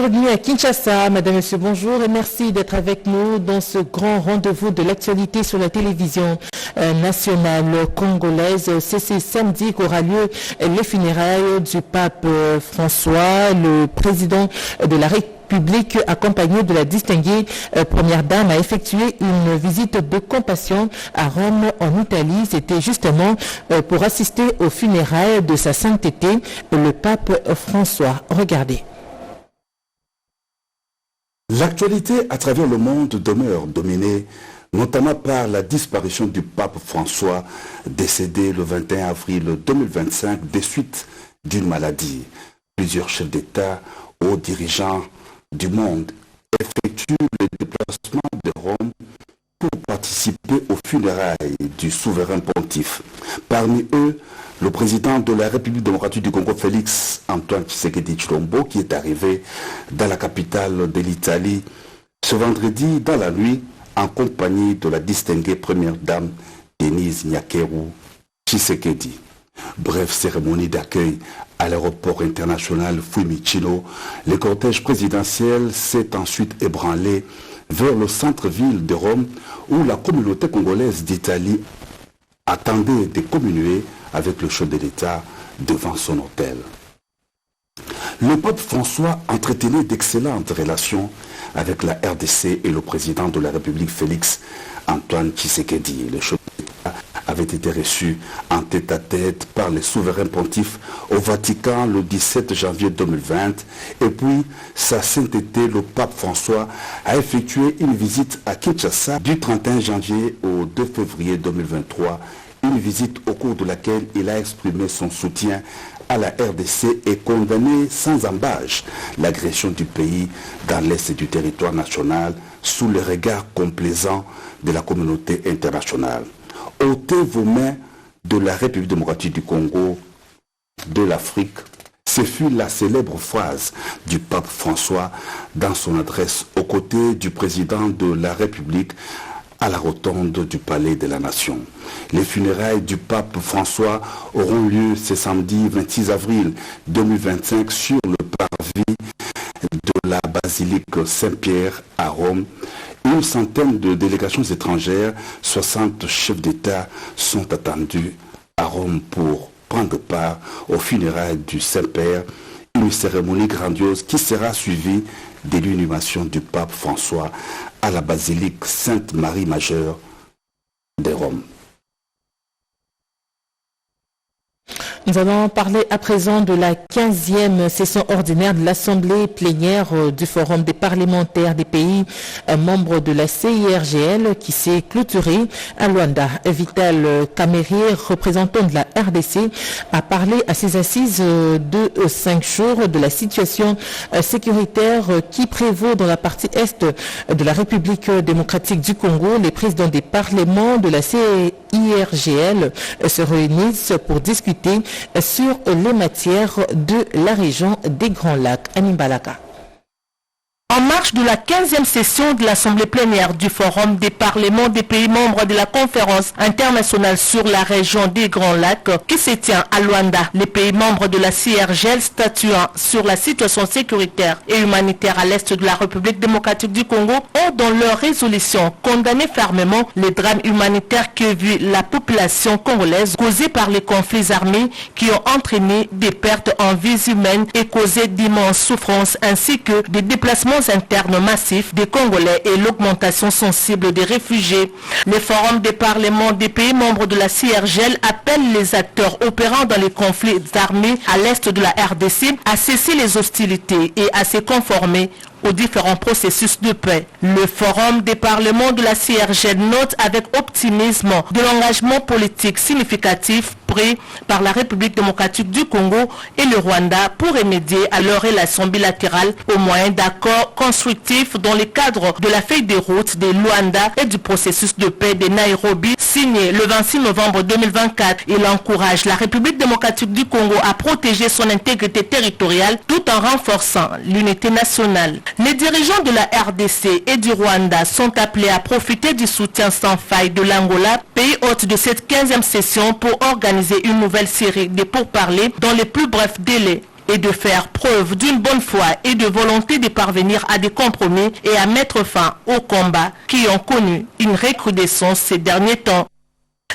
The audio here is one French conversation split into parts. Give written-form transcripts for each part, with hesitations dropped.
Bienvenue à Kinshasa, Madame, Monsieur, bonjour et merci d'être avec nous dans ce grand rendez-vous de l'actualité sur la télévision nationale congolaise. C'est ce samedi qu'aura lieu les funérailles du pape François, le président de la République, accompagné de la distinguée première dame, a effectué une visite de compassion à Rome, en Italie. C'était justement pour assister aux funérailles de sa sainteté, le pape François. Regardez. L'actualité à travers le monde demeure dominée, notamment par la disparition du pape François, décédé le 21 avril 2025 des suites d'une maladie. Plusieurs chefs d'État, hauts dirigeants du monde effectuent le déplacement de Rome pour participer aux funérailles du souverain pontife. Parmi eux, le président de la République démocratique du Congo, Félix Antoine Tshisekedi Tshilombo, qui est arrivé dans la capitale de l'Italie ce vendredi dans la nuit en compagnie de la distinguée première dame Denise Nyakeru Tshisekedi. Bref cérémonie d'accueil à l'aéroport international Fiumicino. Le cortège présidentiel s'est ensuite ébranlé vers le centre-ville de Rome où la communauté congolaise d'Italie attendait de communier avec le chef de l'État devant son hôtel. Le pape François entretenait d'excellentes relations avec la RDC et le président de la République Félix Antoine Tshisekedi. Le chef de l'État avait été reçu en tête-à-tête par les souverains pontifs au Vatican le 17 janvier 2020 et puis sa sainteté, le pape François, a effectué une visite à Kinshasa du 31 janvier au 2 février 2023, une visite au cours de laquelle il a exprimé son soutien à la RDC et condamné sans ambages l'agression du pays dans l'est du territoire national sous le regard complaisant de la communauté internationale. Ôtez vos mains de la République démocratique du Congo, de l'Afrique. Ce fut la célèbre phrase du pape François dans son adresse aux côtés du président de la République à la rotonde du Palais de la Nation. Les funérailles du pape François auront lieu ce samedi 26 avril 2025 sur le parvis de la basilique Saint-Pierre à Rome. Une centaine de délégations étrangères, 60 chefs d'État sont attendus à Rome pour prendre part aux funérailles du Saint-Père, une cérémonie grandiose qui sera suivie de l'inhumation du pape François à la basilique Sainte-Marie-Majeure de Rome. Nous allons parler à présent de la 15e session ordinaire de l'Assemblée plénière du Forum des parlementaires des pays membres de la CIRGL qui s'est clôturée à Luanda. Vital Kamerier, représentant de la RDC, a parlé à ses assises de 5 jours de la situation sécuritaire qui prévaut dans la partie est de la République démocratique du Congo. Les présidents des parlements de la CIRGL se réunissent pour discuter sur les matières de la région des Grands Lacs. Animbalaka. En marge de la 15e session de l'Assemblée plénière du Forum des parlements des pays membres de la conférence internationale sur la région des Grands Lacs qui se tient à Luanda, les pays membres de la CIRGL statuant sur la situation sécuritaire et humanitaire à l'est de la République démocratique du Congo ont dans leur résolution condamné fermement les drames humanitaires que vit la population congolaise causés par les conflits armés qui ont entraîné des pertes en vies humaines et causé d'immenses souffrances ainsi que des déplacements internes massifs des Congolais et l'augmentation sensible des réfugiés. Le Forum des parlements des pays membres de la CIRGL appelle les acteurs opérant dans les conflits armés à l'est de la RDC à cesser les hostilités et à se conformer aux différents processus de paix. Le Forum des parlements de la CIRGL note avec optimisme de l'engagement politique significatif pris par la République démocratique du Congo et le Rwanda pour remédier à leurs relations bilatérales au moyen d'accords constructifs dans le cadre de la feuille de route de Luanda et du processus de paix de Nairobi signé le 26 novembre 2024. Il encourage la République démocratique du Congo à protéger son intégrité territoriale tout en renforçant l'unité nationale. Les dirigeants de la RDC et du Rwanda sont appelés à profiter du soutien sans faille de l'Angola, pays hôte de cette 15e session, pour organiser une nouvelle série de pourparlers dans les plus brefs délais. est de faire preuve d'une bonne foi et de volonté de parvenir à des compromis et à mettre fin aux combats qui ont connu une recrudescence ces derniers temps.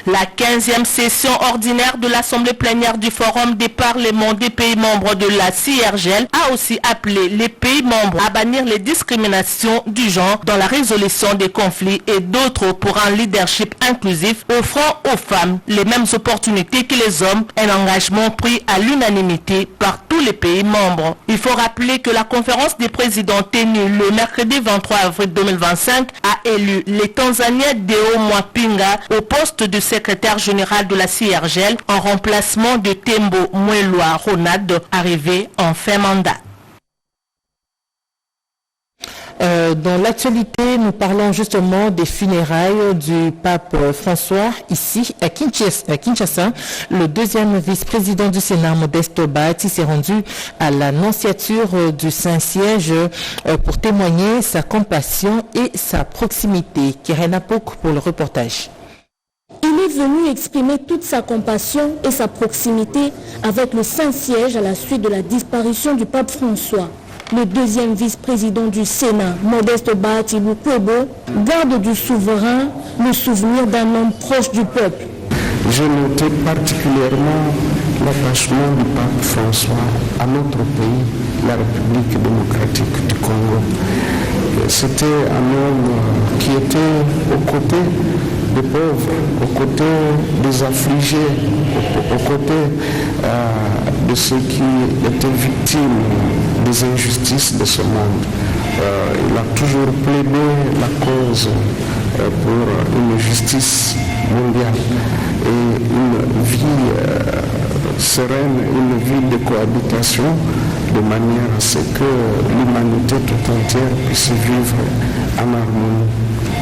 La 15e session ordinaire de l'Assemblée plénière du Forum des parlements des pays membres de la CIRGL a aussi appelé les pays membres à bannir les discriminations du genre dans la résolution des conflits et d'autres pour un leadership inclusif offrant aux femmes les mêmes opportunités que les hommes, un engagement pris à l'unanimité par tous les pays membres. Il faut rappeler que la conférence des présidents tenue le mercredi 23 avril 2025 a élu les Tanzaniens Deo Mwapinga au poste de secrétaire général de la CIRGL en remplacement de Tembo Mwelwa Ronald, arrivé en fin mandat. Dans l'actualité, nous parlons justement des funérailles du pape François ici à Kinshasa. Le deuxième vice-président du Sénat, Modeste Bahati, s'est rendu à l'annonciature du Saint-Siège pour témoigner sa compassion et sa proximité. Kirena Pok pour le reportage. Il est venu exprimer toute sa compassion et sa proximité avec le Saint-Siège à la suite de la disparition du pape François. Le deuxième vice-président du Sénat, Modeste Bahati Lukwebo, garde du souverain le souvenir d'un homme proche du peuple. J'ai noté particulièrement l'attachement du pape François à notre pays, la République démocratique du Congo. C'était un homme qui était aux côtés des pauvres, aux côtés des affligés, aux côtés de ceux qui étaient victimes des injustices de ce monde. Il a toujours plaidé la cause pour une justice mondiale et une vie sereine, une vie de cohabitation, de manière à ce que l'humanité tout entière puisse vivre en harmonie.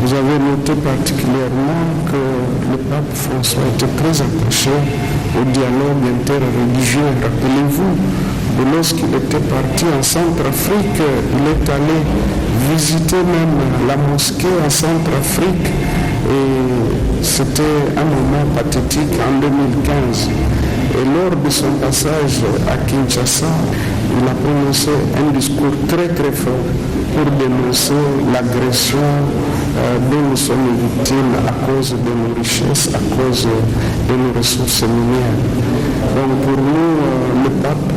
Vous avez noté particulièrement que le pape François était très attaché au dialogue interreligieux. Rappelez-vous, lorsqu'il était parti en Centrafrique, il est allé visiter même la mosquée en Centrafrique et c'était un moment pathétique en 2015. Et lors de son passage à Kinshasa, il a prononcé un discours très très fort pour dénoncer l'agression dont nous sommes victimes à cause de nos richesses, à cause de nos ressources minières. Donc pour nous, le pape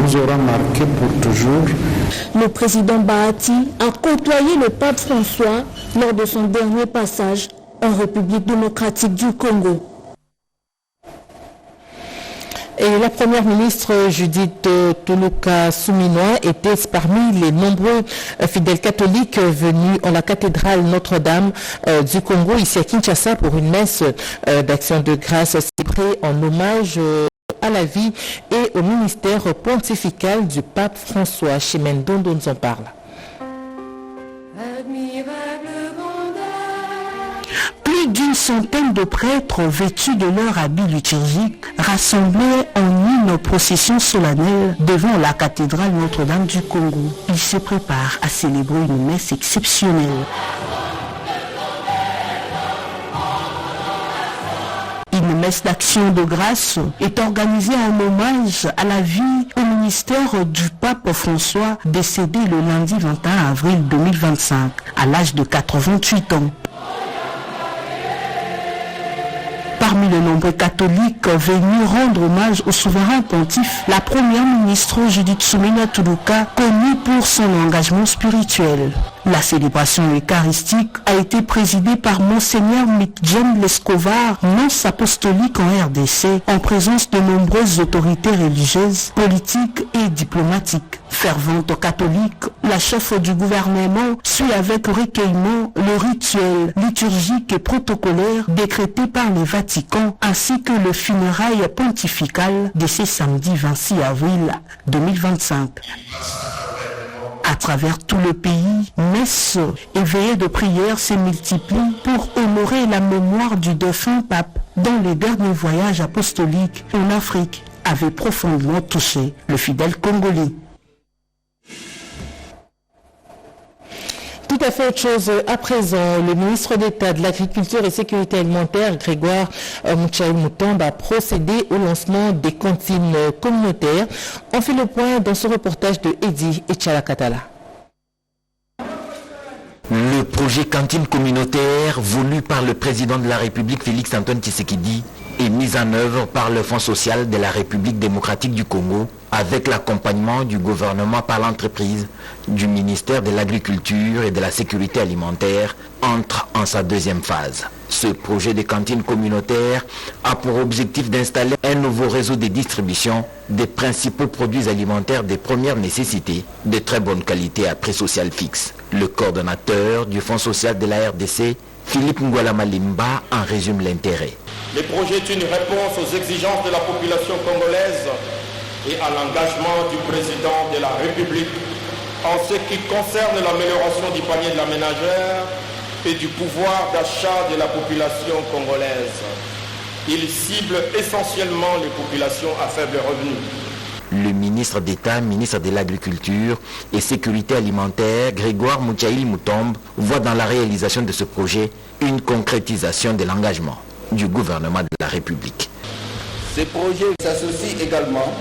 nous aura marqué pour toujours. Le président Bahati a côtoyé le pape François lors de son dernier passage en République démocratique du Congo. Et la première ministre Judith Tuluka Souminoa était parmi les nombreux fidèles catholiques venus en la cathédrale Notre-Dame du Congo, ici à Kinshasa, pour une messe d'action de grâce célébrée en hommage à la vie et au ministère pontifical du pape François. Chimène Dondo nous en parle. Plus d'une centaine de prêtres vêtus de leur habit liturgique rassemblés en une procession solennelle devant la cathédrale Notre-Dame du Congo. Ils se préparent à célébrer une messe exceptionnelle. Une messe d'action de grâce est organisée en hommage à la vie et au ministère du pape François, décédé le lundi 21 avril 2025 à l'âge de 88 ans. Parmi les nombreux catholiques venus rendre hommage au souverain pontife, la première ministre Judith Souminoa Tuluka, connue pour son engagement spirituel. La célébration eucharistique a été présidée par Monseigneur Mitjen Lescovar, nonce apostolique en RDC, en présence de nombreuses autorités religieuses, politiques et diplomatiques. Fervente catholique, la chef du gouvernement suit avec recueillement le rituel liturgique et protocolaire décrété par le Vatican ainsi que le funérail pontifical de ce samedi 26 avril 2025. À travers tout le pays, messes et veillées de prière se multiplient pour honorer la mémoire du défunt pape dont les derniers voyages apostoliques en Afrique avaient profondément touché le fidèle congolais. Tout Tout à fait autre chose à présent. Le ministre d'État de l'Agriculture et Sécurité alimentaire, Grégoire Muchaïl Mutombe, a procédé au lancement des cantines communautaires. On fait le point dans ce reportage de Eddy Echalakatala. Le projet cantine communautaire voulu par le président de la République Félix Antoine Tshisekedi est mis en œuvre par le Fonds social de la République démocratique du Congo avec l'accompagnement du gouvernement par l'entreprise du ministère de l'Agriculture et de la Sécurité alimentaire entre en sa deuxième phase. Ce projet de cantine communautaire a pour objectif d'installer un nouveau réseau de distribution des principaux produits alimentaires de première nécessité de très bonne qualité à prix social fixe. Le coordonnateur du Fonds social de la RDC, Philippe Ngwala Malimba, en résume l'intérêt. Le projet est une réponse aux exigences de la population congolaise et à l'engagement du président de la République en ce qui concerne l'amélioration du panier de la ménagère et du pouvoir d'achat de la population congolaise. Il cible essentiellement les populations à faible revenu. Le ministre d'État, ministre de l'Agriculture et Sécurité alimentaire, Grégoire Muchaïl Mutombe, voit dans la réalisation de ce projet une concrétisation de l'engagement du gouvernement de la République. Ce projet s'associe également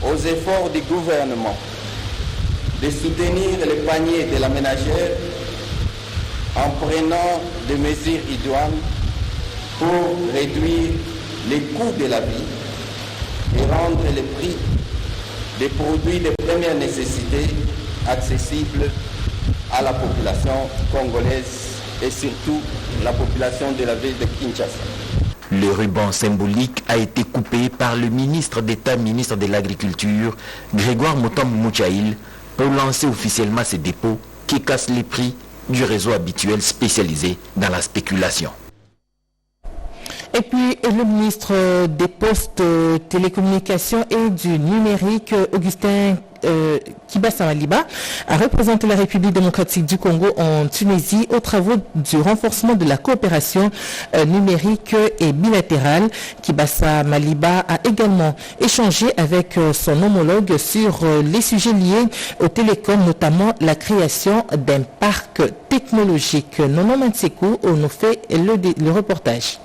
aux efforts du gouvernement de soutenir les paniers de la ménagère en prenant des mesures idoines pour réduire les coûts de la vie et rendre les prix des produits de première nécessité accessibles à la population congolaise et surtout la population de la ville de Kinshasa. Le ruban symbolique a été coupé par le ministre d'État, ministre de l'Agriculture, Grégoire Mutombe Muchaïl, pour lancer officiellement ces dépôts qui cassent les prix du réseau habituel spécialisé dans la spéculation. Et puis, le ministre des Postes, Télécommunications et du Numérique, Augustin Kibassa Maliba, a représenté la République démocratique du Congo en Tunisie aux travaux du renforcement de la coopération numérique et bilatérale. Kibassa Maliba a également échangé avec son homologue sur les sujets liés aux télécoms, notamment la création d'un parc technologique. Nono Mansekou nous fait le reportage.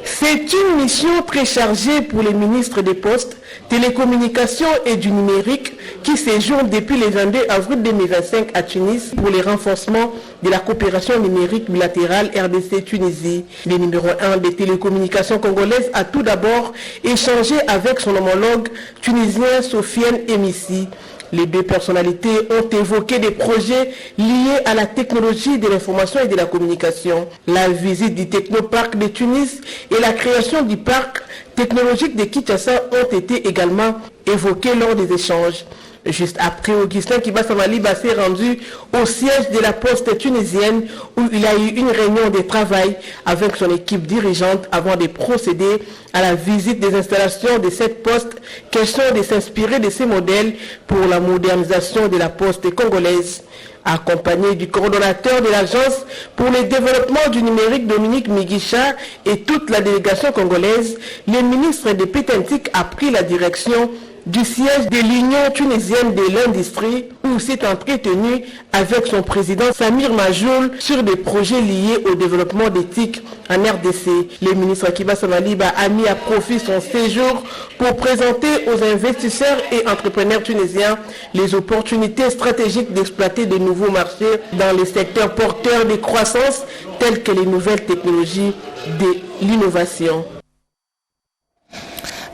C'est une mission très chargée pour les ministres des Postes, Télécommunications et du Numérique qui séjournent depuis le 22 avril 2025 à Tunis pour le renforcement de la coopération numérique bilatérale RDC-Tunisie. Le numéro 1 des télécommunications congolaises a tout d'abord échangé avec son homologue tunisien Sofiane Emissi. Les deux personnalités ont évoqué des projets liés à la technologie de l'information et de la communication. La visite du Technoparc de Tunis et la création du parc technologique de Kinshasa ont été également évoquées lors des échanges. Juste après, Augustin Kibassa Maliba s'est rendu au siège de la poste tunisienne où il a eu une réunion de travail avec son équipe dirigeante avant de procéder à la visite des installations de cette poste, question de s'inspirer de ces modèles pour la modernisation de la poste congolaise. Accompagné du coordonnateur de l'Agence pour le développement du numérique Dominique Migisha et toute la délégation congolaise, le ministre de Pétentique a pris la direction du siège de l'Union tunisienne de l'industrie où s'est entretenu avec son président Samir Majoul sur des projets liés au développement d'éthique en RDC. Le ministre Kibassa Maliba a mis à profit son séjour pour présenter aux investisseurs et entrepreneurs tunisiens les opportunités stratégiques d'exploiter de nouveaux marchés dans les secteurs porteurs de croissance tels que les nouvelles technologies de l'innovation.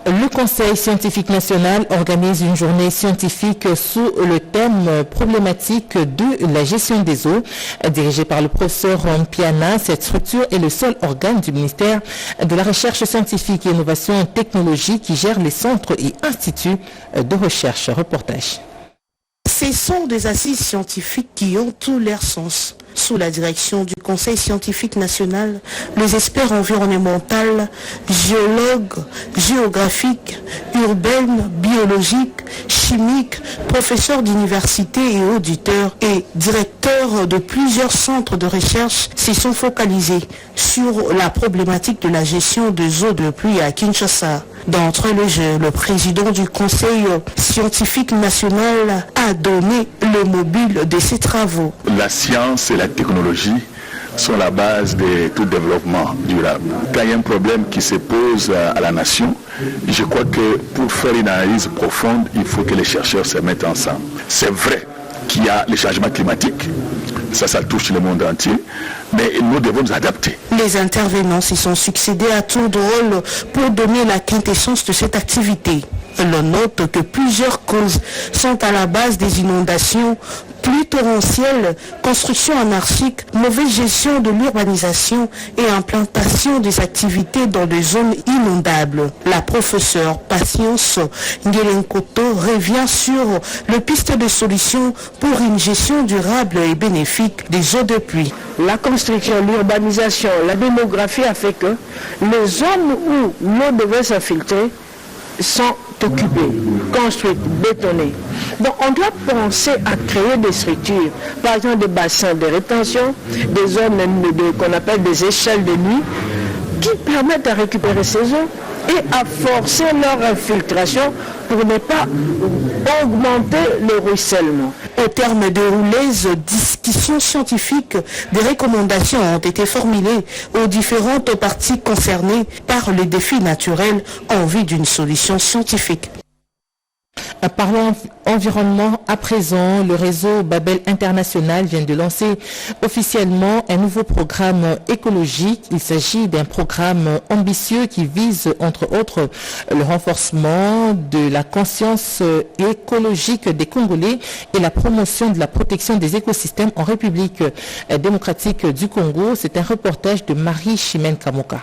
Le Conseil scientifique national organise une journée scientifique sous le thème problématique de la gestion des eaux. Dirigée par le professeur Mpiana, cette structure est le seul organe du ministère de la Recherche scientifique et Innovation Technologie qui gère les centres et instituts de recherche. Reportage. Ce sont des assises scientifiques qui ont tout leur sens. Sous la direction du Conseil scientifique national, les experts environnementaux, géologues, géographiques, urbains, biologiques, chimiques, professeurs d'université et auditeurs et directeurs de plusieurs centres de recherche se sont focalisés sur la problématique de la gestion des eaux de pluie à Kinshasa. D'entre les jeux, le président du Conseil scientifique national a donné le mobile de ses travaux. La science et la technologie sont la base de tout développement durable. Quand il y a un problème qui se pose à la nation, je crois que pour faire une analyse profonde, il faut que les chercheurs se mettent ensemble. C'est vrai qu'il y a le changement climatique, ça touche le monde entier, mais nous devons nous adapter. Les intervenants s'y sont succédés à tour de rôle pour donner la quintessence de cette activité. L'on note que plusieurs causes sont à la base des inondations, pluies torrentielles, construction anarchique, mauvaise gestion de l'urbanisation et implantation des activités dans des zones inondables. La professeure Patience Ngelenkoto revient sur le piste de solutions pour une gestion durable et bénéfique des eaux de pluie. La construction, l'urbanisation, la démographie a fait que les zones où l'eau devait s'infiltrer sont occupées, construites, bétonnées. Donc on doit penser à créer des structures, par exemple des bassins de rétention, des zones qu'on appelle des échelles de nuit, qui permettent de récupérer ces eaux et à forcer leur infiltration pour ne pas augmenter le ruissellement. Au terme de rouleuses discussions scientifiques, des recommandations ont été formulées aux différentes parties concernées par les défis naturels en vue d'une solution scientifique. Parlons environnement à présent. Le réseau Babel International vient de lancer officiellement un nouveau programme écologique. Il s'agit d'un programme ambitieux qui vise entre autres le renforcement de la conscience écologique des Congolais et la promotion de la protection des écosystèmes en République démocratique du Congo. C'est un reportage de Marie-Chimène Kamoka.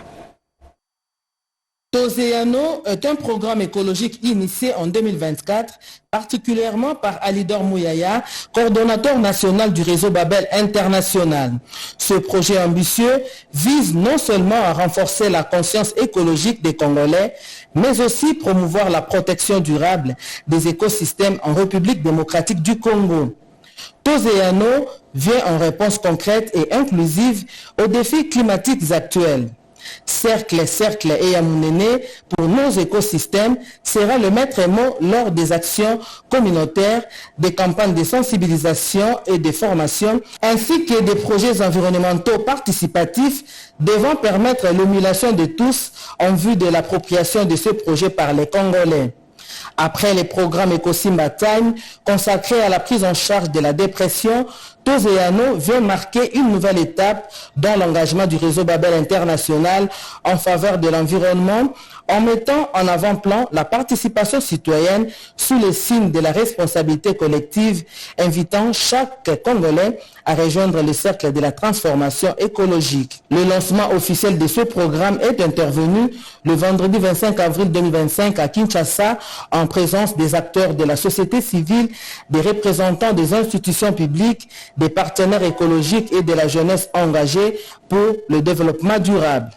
Toséano est un programme écologique initié en 2024, particulièrement par Alidor Mouyaya, coordonnateur national du réseau Babel International. Ce projet ambitieux vise non seulement à renforcer la conscience écologique des Congolais, mais aussi promouvoir la protection durable des écosystèmes en République démocratique du Congo. Toséano vient en réponse concrète et inclusive aux défis climatiques actuels. Cercle et Yamounene pour nos écosystèmes sera le maître mot lors des actions communautaires, des campagnes de sensibilisation et de formation, ainsi que des projets environnementaux participatifs devant permettre l'émulation de tous en vue de l'appropriation de ce projet par les Congolais. Après les programmes Ecosimba Time consacrés à la prise en charge de la dépression, Toséano vient marquer une nouvelle étape dans l'engagement du réseau Babel International en faveur de l'environnement en mettant en avant-plan la participation citoyenne sous le signe de la responsabilité collective, invitant chaque Congolais à rejoindre le cercle de la transformation écologique. Le lancement officiel de ce programme est intervenu le vendredi 25 avril 2025 à Kinshasa en présence des acteurs de la société civile, des représentants des institutions publiques, des partenaires écologiques et de la jeunesse engagée pour le développement durable.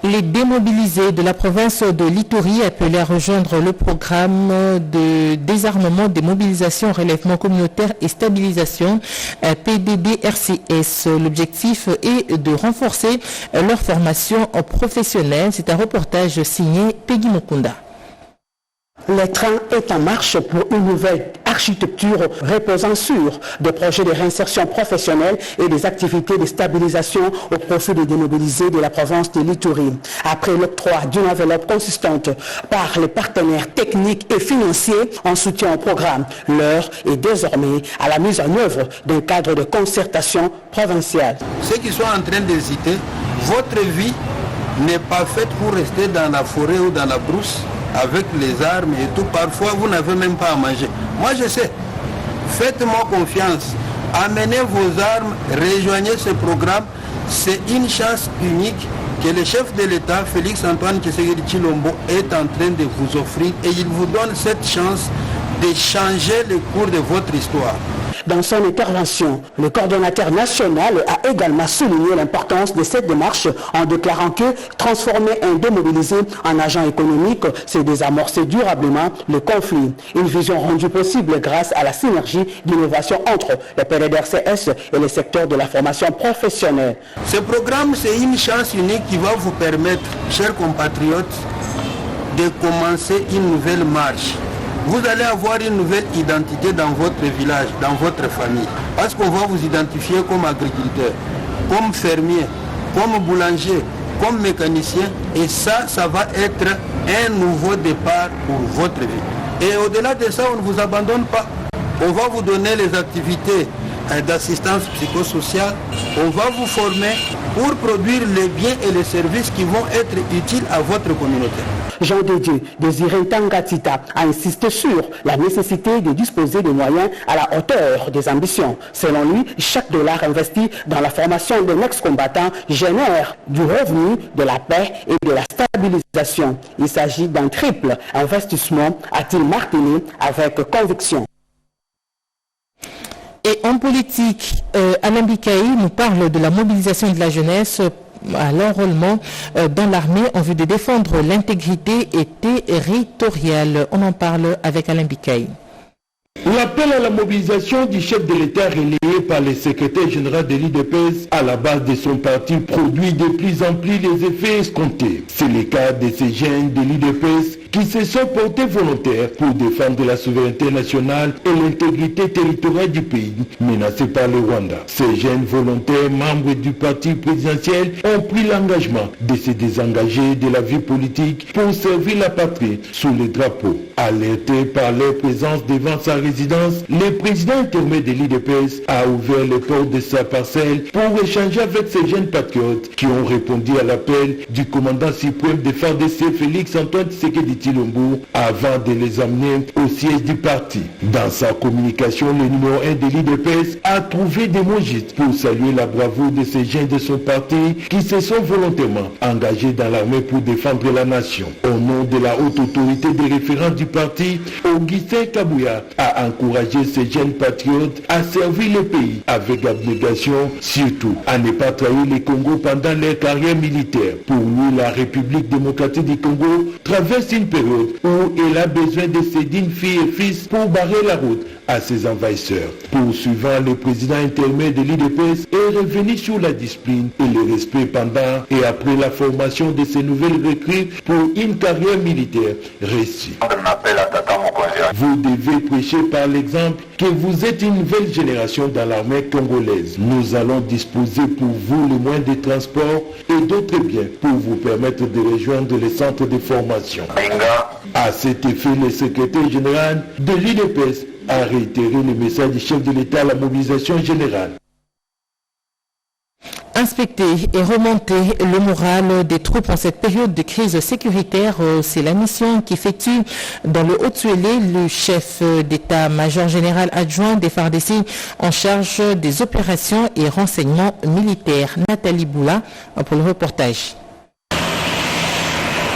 Les démobilisés de la province de l'Ituri appelés à rejoindre le programme de désarmement, démobilisation, relèvement communautaire et stabilisation PDD-RCS. L'objectif est de renforcer leur formation professionnelle. C'est un reportage signé Peggy Mukunda. Le train est en marche pour une nouvelle architecture reposant sur des projets de réinsertion professionnelle et des activités de stabilisation au profit des démobilisés de la province de l'Ituri. Après l'octroi d'une enveloppe consistante par les partenaires techniques et financiers en soutien au programme, l'heure est désormais à la mise en œuvre d'un cadre de concertation provinciale. Ceux qui sont en train d'hésiter, votre vie n'est pas faite pour rester dans la forêt ou dans la brousse avec les armes et tout. Parfois, vous n'avez même pas à manger. Moi, je sais. Faites-moi confiance. Amenez vos armes, rejoignez ce programme. C'est une chance unique que le chef de l'État, Félix Antoine Tshisekedi Tshilombo, est en train de vous offrir et il vous donne cette chance de changer le cours de votre histoire. Dans son intervention, le coordonnateur national a également souligné l'importance de cette démarche en déclarant que transformer un démobilisé en agent économique, c'est désamorcer durablement le conflit. Une vision rendue possible grâce à la synergie d'innovation entre le PDDRCS et le secteur de la formation professionnelle. Ce programme, c'est une chance unique qui va vous permettre, chers compatriotes, de commencer une nouvelle marche. Vous allez avoir une nouvelle identité dans votre village, dans votre famille. Parce qu'on va vous identifier comme agriculteur, comme fermier, comme boulanger, comme mécanicien. Et ça va être un nouveau départ pour votre vie. Et au-delà de ça, on ne vous abandonne pas. On va vous donner les activités d'assistance psychosociale. On va vous former pour produire les biens et les services qui vont être utiles à votre communauté. Jean de Dieu, Désiré Tangatita, a insisté sur la nécessité de disposer de moyens à la hauteur des ambitions. Selon lui, chaque dollar investi dans la formation d'un ex-combattant génère du revenu, de la paix et de la stabilisation. Il s'agit d'un triple investissement, a-t-il martelé avec conviction. Et en politique, Alain Bikaï nous parle de la mobilisation de la jeunesse à l'enrôlement dans l'armée en vue de défendre l'intégrité territoriale. On en parle avec Alain Bikaï. L'appel à la mobilisation du chef de l'État relayé par le secrétaire général de l'IDPS à la base de son parti produit de plus en plus les effets escomptés. C'est le cas de ces jeunes de l'IDPS qui se sont portés volontaires pour défendre la souveraineté nationale et l'intégrité territoriale du pays menacé par le Rwanda. Ces jeunes volontaires membres du parti présidentiel ont pris l'engagement de se désengager de la vie politique pour servir la patrie sous le drapeau. Alerté par leur présence devant sa résidence, le président intermédiaire de l'IDPS a ouvert les portes de sa parcelle pour échanger avec ces jeunes patriotes qui ont répondu à l'appel du commandant suprême de FARDC Félix Antoine Tshisekedi Tshilombo avant de les amener au siège du parti. Dans sa communication, le numéro 1 de l'IDPS a trouvé des mots justes pour saluer la bravoure de ces jeunes de son parti qui se sont volontairement engagés dans l'armée pour défendre la nation. Au nom de la haute autorité des référents du parti, Augustin Kabouya a encouragé ces jeunes patriotes à servir le pays avec abnégation, surtout à ne pas trahir le Congo pendant leur carrière militaire. Pour lui, la République démocratique du Congo traverse une période où elle a besoin de ses dignes filles et fils pour barrer la route à ses envahisseurs. Poursuivant, le président intermédiaire de l'IDPS est revenu sur la discipline et le respect pendant et après la formation de ces nouvelles recrues pour une carrière militaire réussie. Vous devez prêcher par l'exemple que vous êtes une nouvelle génération dans l'armée congolaise. Nous allons disposer pour vous les moyens de transport et d'autres biens pour vous permettre de rejoindre les centres de formation. À cet effet, le secrétaire général de l'IDPS a réitéré le message du chef de l'État à la mobilisation générale. Inspecter et remonter le moral des troupes en cette période de crise sécuritaire, c'est la mission qu'effectue dans le Haut-Tuélé le chef d'état-major général adjoint des FARDC en charge des opérations et renseignements militaires. Nathalie Boula pour le reportage.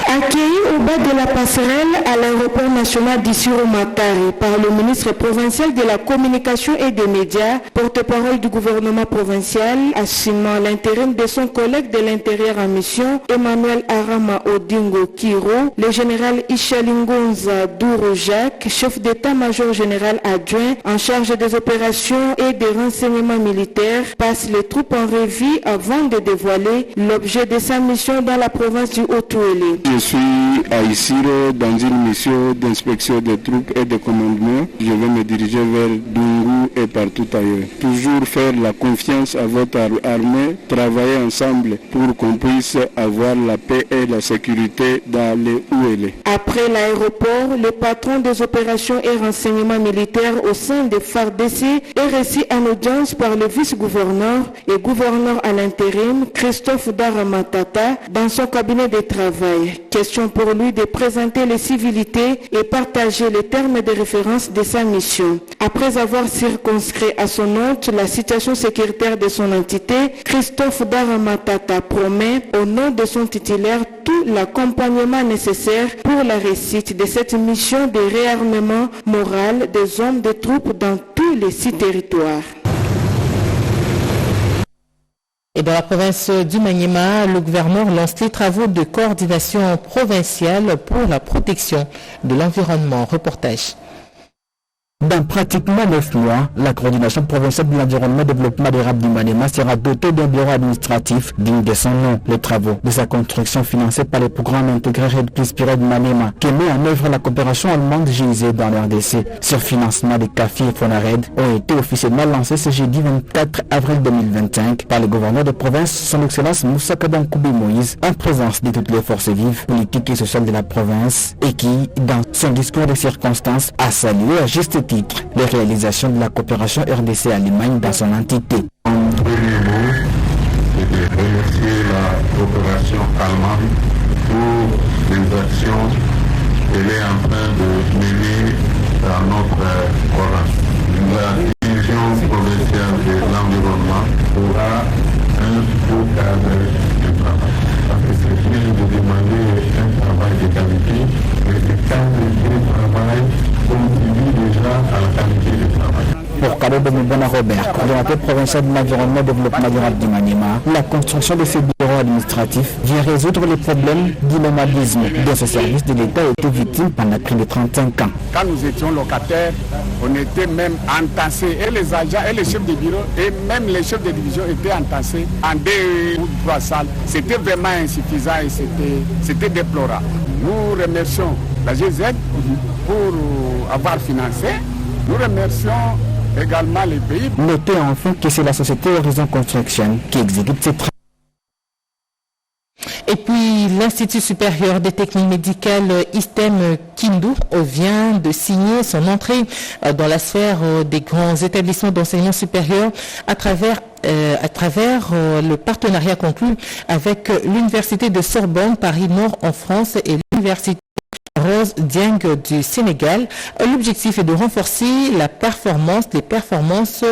Accueilli au bas de la passerelle à l'aéroport national d'Issiro-Matari par le ministre provincial de la communication et des médias, porte-parole du gouvernement provincial, assumant l'intérim de son collègue de l'intérieur en mission, Emmanuel Arama Odingo Kiro, le général Ishalingonza Douro Jacques, chef d'état-major général adjoint en charge des opérations et des renseignements militaires, passe les troupes en revue avant de dévoiler l'objet de sa mission dans la province du Haut-Tuélé. Je suis à Issiro dans une mission d'inspection des troupes et de commandement. Je vais me diriger vers Dungu et partout ailleurs. Toujours faire la confiance à votre armée, travailler ensemble pour qu'on puisse avoir la paix et la sécurité dans les où elle est. Après l'aéroport, le patron des opérations et renseignements militaires au sein des FARDC est reçu en audience par le vice-gouverneur et gouverneur à l'intérim, Christophe Daramatata, dans son cabinet de travail. Question pour lui de présenter les civilités et partager les termes de référence de sa mission. Après avoir circonscrit à son hôte la situation sécuritaire de son entité, Christophe Daramatata promet au nom de son titulaire tout l'accompagnement nécessaire pour la réussite de cette mission de réarmement moral des hommes de troupes dans tous les 6 territoires. Et dans la province du Maniema, le gouverneur lance les travaux de coordination provinciale pour la protection de l'environnement. Reportage. Dans pratiquement 9 mois, la coordination provinciale de l'environnement et développement durable du Maniema sera dotée d'un bureau administratif digne de son nom. Les travaux de sa construction financés par le programme intégré Red Plus Spirit Maniema, qui met en œuvre la coopération allemande GIZ dans le RDC, sur financement des CAFI et Fonared, ont été officiellement lancés ce jeudi 24 avril 2025 par le gouverneur de province, son excellence Moussa Kadankoubi Moïse, en présence de toutes les forces vives, politiques et sociales de la province, et qui, dans son discours de circonstances, a salué à juste titre les réalisations de la coopération RDC-Allemagne dans son entité. En premier mot, c'est de remercier la coopération allemande pour les actions qu'elle est en train de mener dans notre province. La division provinciale de l'environnement aura un beau cadre de travail. Parce que c'est bien de demander un travail de qualité, mais ce cadre de travail contribue déjà à la qualité du travail. Pour Kadobo Mbona Robert, coordonnateur provincial de l'environnement et développement durable du Maniema, la construction de ce bureau administratif vient résoudre les problèmes du nomadisme dont ce service de l'État a été victime pendant plus de 35 ans. Quand nous étions locataires, on était même entassés, et les agents, et les chefs de bureau, et même les chefs de division étaient entassés en 2 ou 3 salles. C'était vraiment insuffisant et c'était déplorable. Nous remercions la GZ pour avoir financé. Nous remercions également les pays. Notez enfin que c'est la société Horizon Construction qui exécute ces travaux. Et puis, l'Institut supérieur des techniques médicales ISTEM Kindu vient de signer son entrée dans la sphère des grands établissements d'enseignement supérieur à travers le partenariat conclu avec l'Université de Sorbonne Paris-Nord en France et l'Université Rose Dieng du Sénégal. L'objectif est de renforcer les performances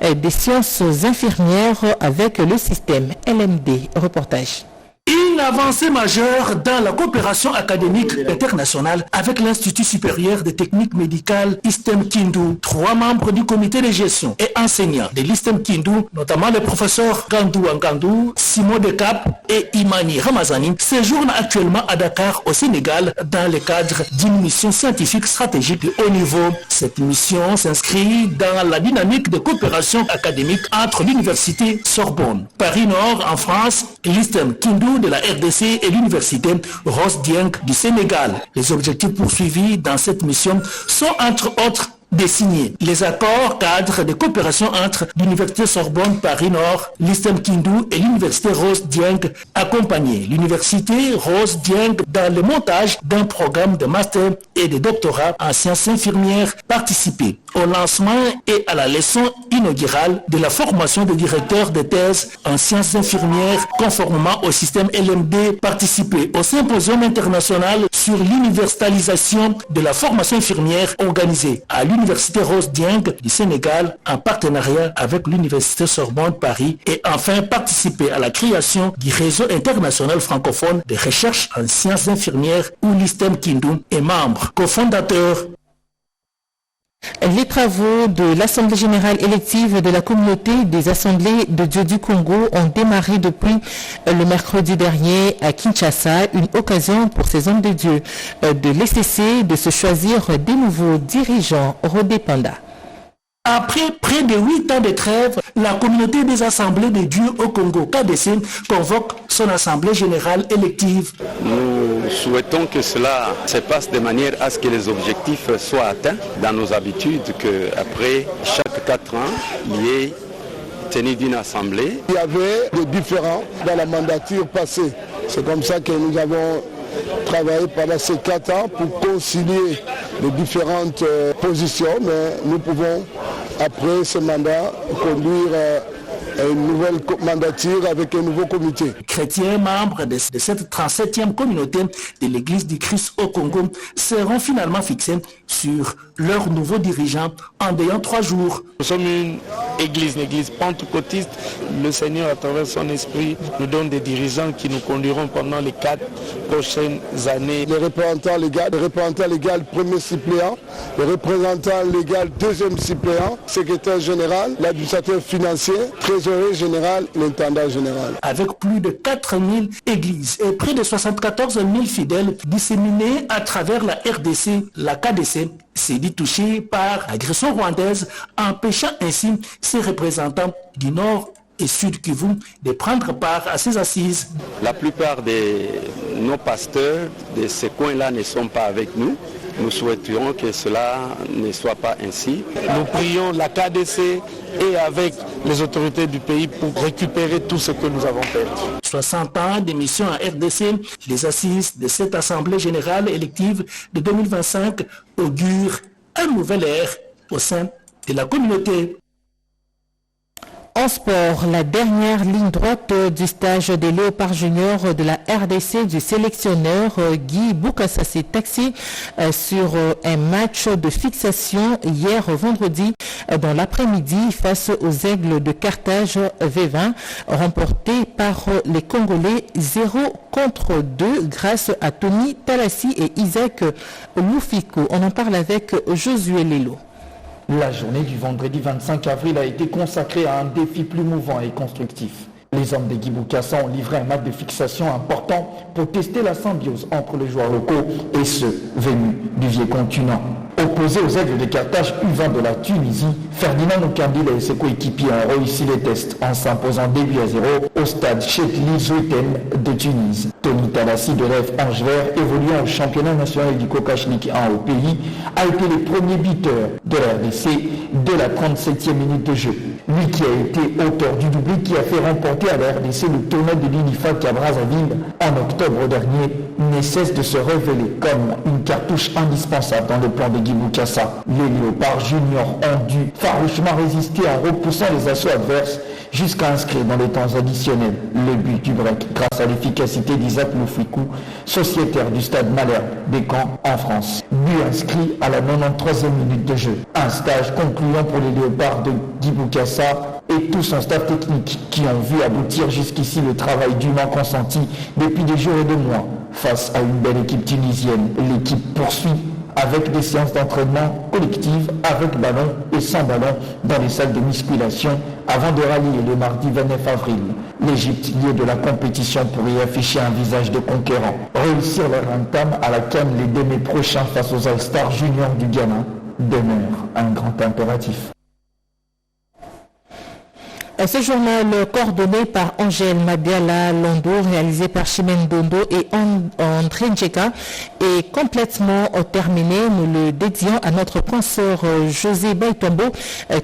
des sciences infirmières avec le système LMD. Reportage. Une avancée majeure dans la coopération académique internationale avec l'Institut supérieur des techniques médicales ISTEM Kindu. 3 membres du comité de gestion et enseignants de l'ISTEM Kindu, notamment les professeurs Gandou Angandou, Simon Decap et Imani Ramazani, séjournent actuellement à Dakar au Sénégal dans le cadre d'une mission scientifique stratégique de haut niveau. Cette mission s'inscrit dans la dynamique de coopération académique entre l'Université Sorbonne Paris-Nord en France et l'ISTEM Kindu de la RDC et l'Université Rose Dieng du Sénégal. Les objectifs poursuivis dans cette mission sont entre autres de signer les accords cadres de coopération entre l'Université Sorbonne Paris-Nord, l'ISTEM Kindu et l'Université Rose Dieng, accompagner l'Université Rose Dieng dans le montage d'un programme de master et de doctorat en sciences infirmières, participer au lancement et à la leçon inaugurale de la formation des directeurs de thèse en sciences infirmières conformément au système LMD, participer au symposium international sur l'universalisation de la formation infirmière organisé à l'Université Rose Dieng du Sénégal en partenariat avec l'Université Sorbonne Paris et enfin participer à la création du réseau international francophone de recherche en sciences infirmières où l'ISTEM Kindu est membre cofondateur. Les travaux de l'Assemblée générale élective de la communauté des assemblées de Dieu du Congo ont démarré depuis le mercredi dernier à Kinshasa, une occasion pour ces hommes de Dieu de laisser de se choisir des nouveaux dirigeants redépendants. Après près de 8 ans de trêve, la communauté des assemblées de Dieu au Congo, KDC, convoque son assemblée générale élective. Nous souhaitons que cela se passe de manière à ce que les objectifs soient atteints dans nos habitudes, qu'après chaque 4 ans, il y ait tenue d'une assemblée. Il y avait des différends dans la mandature passée. C'est comme ça que nous avons travaillé pendant ces 4 ans pour concilier les différentes positions, mais nous pouvons, après ce mandat, conduire une nouvelle mandature avec un nouveau comité. Chrétiens membres de cette 37e communauté de l'Église du Christ au Congo seront finalement fixés sur leurs nouveaux dirigeants en ayant 3 jours. Nous sommes une église, une église pentecôtiste. Le Seigneur, à travers son esprit, nous donne des dirigeants qui nous conduiront pendant les 4 prochaines années. Le représentant légal, premier suppléant, le représentant légal, deuxième suppléant, secrétaire général, l'administrateur financier, trésorier général, l'intendant général. Avec plus de 4000 églises et près de 74 000 fidèles disséminés à travers la RDC, la KDC s'est dit touchée par l'agression rwandaise, empêchant ainsi ses représentants du Nord et Sud Kivu de prendre part à ces assises. La plupart de nos pasteurs de ces coins-là ne sont pas avec nous. Nous souhaiterions que cela ne soit pas ainsi. Nous prions la KDC et avec les autorités du pays pour récupérer tout ce que nous avons perdu. 60 ans d'émission à RDC, les assises de cette Assemblée générale élective de 2025 augurent un nouvel ère au sein de la communauté. En sport, la dernière ligne droite du stage des Léopards Juniors de la RDC du sélectionneur Guy Bokassa s'est taxé sur un match de fixation hier vendredi dans l'après-midi face aux Aigles de Carthage V20, remporté par les Congolais 0-2 grâce à Tony Talassi et Isaac Loufiko. On en parle avec Josué Lelo. La journée du vendredi 25 avril a été consacrée à un défi plus mouvant et constructif. Les hommes de Guy Bokassa ont livré un match de fixation important pour tester la symbiose entre les joueurs locaux et ceux venus du vieux continent. Opposés aux Aigles de Carthage U20 de la Tunisie, Ferdinand Oukandile et ses coéquipiers ont réussi les tests en s'imposant 2-0 au stade Chekli Zoueten de Tunis. Tony Talassi de l'EF Ange Vert, évoluant au championnat national du Kokachnik 1 au pays, a été le premier buteur de la RDC de la 37e minute de jeu. Lui qui a été auteur du doublé qui a fait remporter à la RDC le tournoi de l'UNIFAC à Brazzaville en octobre dernier, ne cesse de se révéler comme une cartouche indispensable dans le plan de Guy Bokassa. Les Léopards juniors ont dû farouchement résister en repoussant les assauts adverses jusqu'à inscrire dans les temps additionnels le but du break grâce à l'efficacité d'Isaac Loufiko, sociétaire du stade Malherbe des Camps en France. But inscrit à la 93e minute de jeu. Un stage concluant pour les Léopards de Guy Bokassa et tout son staff technique qui ont vu aboutir jusqu'ici le travail dûment consenti depuis des jours et des mois face à une belle équipe tunisienne. L'équipe poursuit avec des séances d'entraînement collectives avec ballon et sans ballon dans les salles de musculation avant de rallier le mardi 29 avril l'Égypte liée de la compétition pour y afficher un visage de conquérant. Réussir leur entame à la CAN les 2 mai prochains face aux All-Stars juniors du Ghana demeure un grand impératif. Ce journal coordonné par Angèle Madiala Londo, réalisé par Chimène Dondo et André Njeka est complètement terminé. Nous le dédions à notre penseur José Baitombo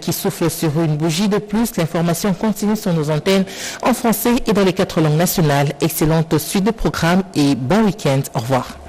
qui souffle sur une bougie de plus. L'information continue sur nos antennes en français et dans les 4 langues nationales. Excellente suite de programmes et bon week-end. Au revoir.